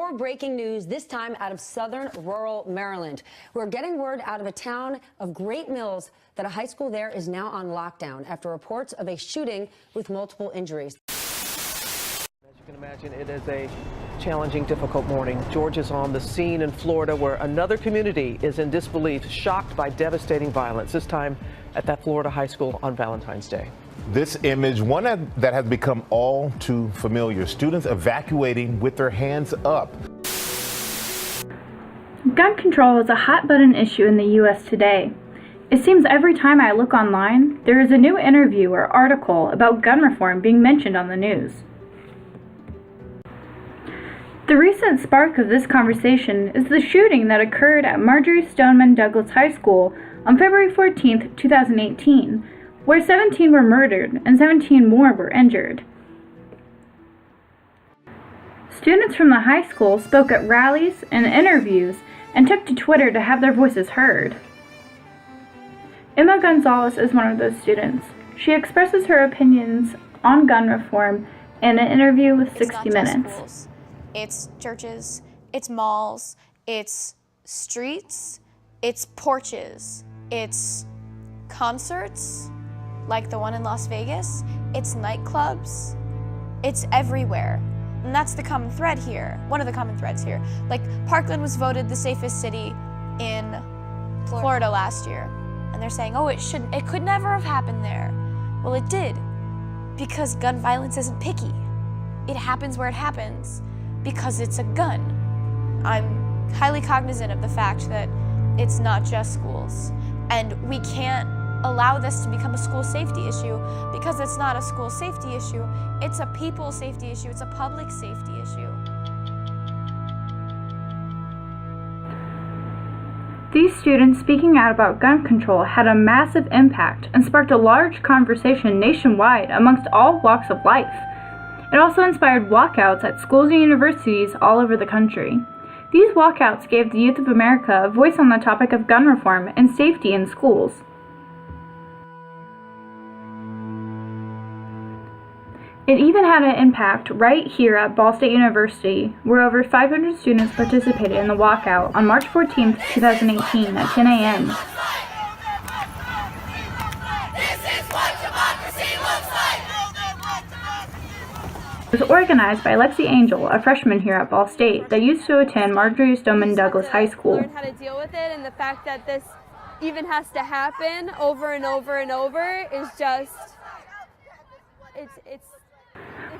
More breaking news, this time out of southern rural Maryland. We're getting word out of a town of Great Mills that a high school there is now on lockdown after reports of a shooting with multiple injuries. As you can imagine, it is a challenging, difficult morning. George is on the scene in Florida where another community is in disbelief, shocked by devastating violence, this time at that Florida high school on Valentine's Day. This image, one that has become all too familiar. Students evacuating with their hands up. Gun control is a hot-button issue in the U.S. today. It seems every time I look online, there is a new interview or article about gun reform being mentioned on the news. The recent spark of this conversation is the shooting that occurred at Marjory Stoneman Douglas High School on February 14, 2018, where 17 were murdered and 17 more were injured. Students from the high school spoke at rallies and interviews and took to Twitter to have their voices heard. Emma Gonzalez is one of those students. She expresses her opinions on gun reform in an interview with 60 Minutes. Schools. It's churches, it's malls, it's streets, it's porches, it's concerts, like the one in Las Vegas, it's nightclubs, it's everywhere. And that's the common thread here, one of the common threads here. Like, Parkland was voted the safest city in Florida last year. And they're saying, oh, it could never have happened there. Well, it did, because gun violence isn't picky. It happens where it happens, because it's a gun. I'm highly cognizant of the fact that it's not just schools. And we can't allow this to become a school safety issue, because it's not a school safety issue, it's a people safety issue, it's a public safety issue. These students speaking out about gun control had a massive impact and sparked a large conversation nationwide amongst all walks of life. It also inspired walkouts at schools and universities all over the country. These walkouts gave the youth of America a voice on the topic of gun reform and safety in schools. It even had an impact right here at Ball State University, where over 500 students participated in the walkout on March 14, 2018 at 10 a.m. It was organized by Lexi Angel, a freshman here at Ball State that used to attend Marjory Stoneman Douglas High School. Learn how to deal with it, and the fact that this even has to happen over and over and over is just, it's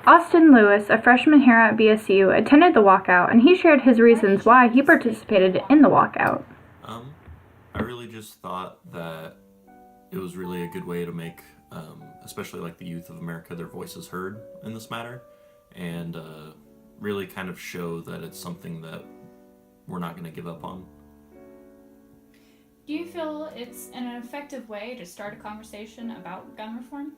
Austin Lewis, a freshman here at BSU, attended the walkout, and he shared his reasons why he participated in the walkout. I really just thought that it was really a good way to make, especially like the youth of America, their voices heard in this matter, and really kind of show that it's something that we're not going to give up on. Do you feel it's an effective way to start a conversation about gun reform?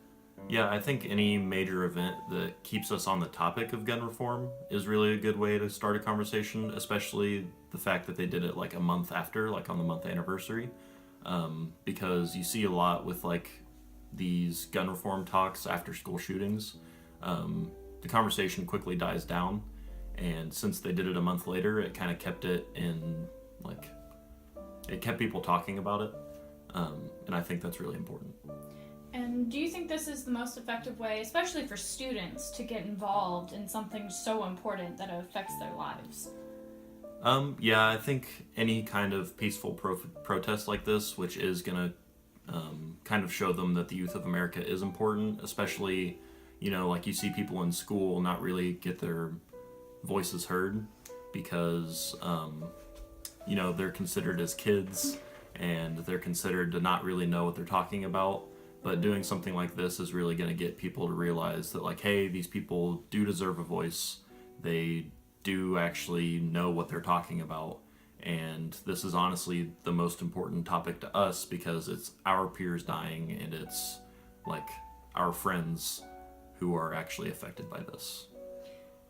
Yeah, I think any major event that keeps us on the topic of gun reform is really a good way to start a conversation, especially the fact that they did it like a month after, like on the month anniversary, because you see a lot with like these gun reform talks after school shootings. The conversation quickly dies down, and since they did it a month later, it kind of kept it in, like, it kept people talking about it, and I think that's really important. And do you think this is the most effective way, especially for students, to get involved in something so important that affects their lives? Yeah, I think any kind of peaceful protest like this, which is going to kind of show them that the youth of America is important, especially, you know, like you see people in school not really get their voices heard because, you know, they're considered as kids and they're considered to not really know what they're talking about. But doing something like this is really going to get people to realize that, like, hey, these people do deserve a voice. They do actually know what they're talking about. And this is honestly the most important topic to us because it's our peers dying and it's, like, our friends who are actually affected by this.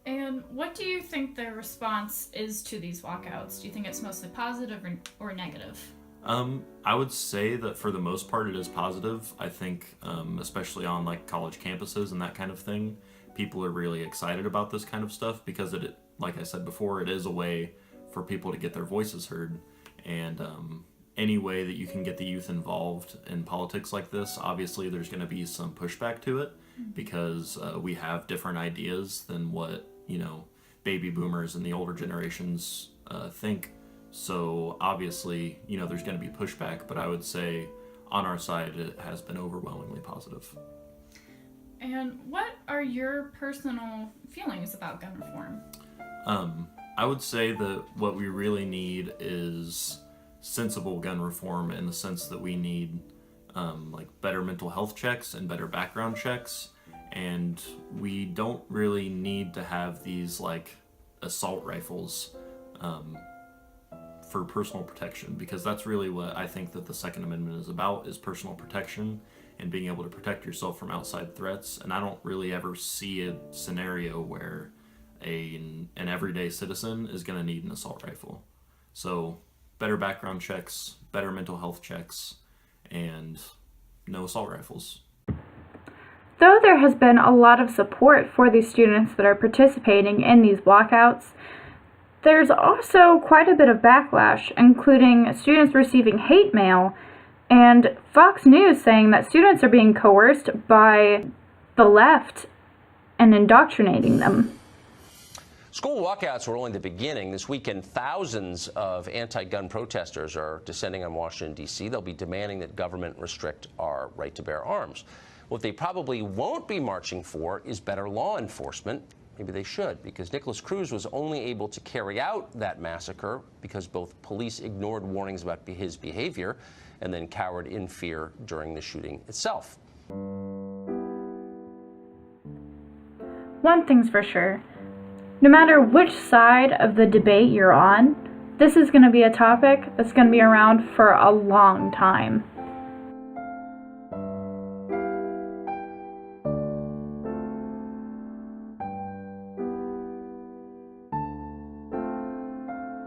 And what do you think the response is to these walkouts? Do you think it's mostly positive or negative? I would say that for the most part it is positive. I think, especially on like college campuses and that kind of thing, people are really excited about this kind of stuff because it, like I said before, it is a way for people to get their voices heard. And any way that you can get the youth involved in politics like this, obviously there's going to be some pushback to it because we have different ideas than what, you know, baby boomers and the older generations think. So obviously, you know, there's going to be pushback, but I would say on our side it has been overwhelmingly positive. And what are your personal feelings about gun reform? I would say that what we really need is sensible gun reform in the sense that we need like better mental health checks and better background checks, and we don't really need to have these like assault rifles for personal protection, because that's really what I think that the Second Amendment is about, is personal protection and being able to protect yourself from outside threats. And I don't really ever see a scenario where an everyday citizen is going to need an assault rifle. So better background checks, better mental health checks, and no assault rifles. Though there has been a lot of support for these students that are participating in these walkouts, there's also quite a bit of backlash, including students receiving hate mail and Fox News saying that students are being coerced by the left and indoctrinating them. School walkouts were only the beginning. This weekend, thousands of anti-gun protesters are descending on Washington, D.C. They'll be demanding that government restrict our right to bear arms. What they probably won't be marching for is better law enforcement. Maybe they should, because Nicholas Cruz was only able to carry out that massacre because both police ignored warnings about his behavior and then cowered in fear during the shooting itself. One thing's for sure. No matter which side of the debate you're on, this is going to be a topic that's going to be around for a long time.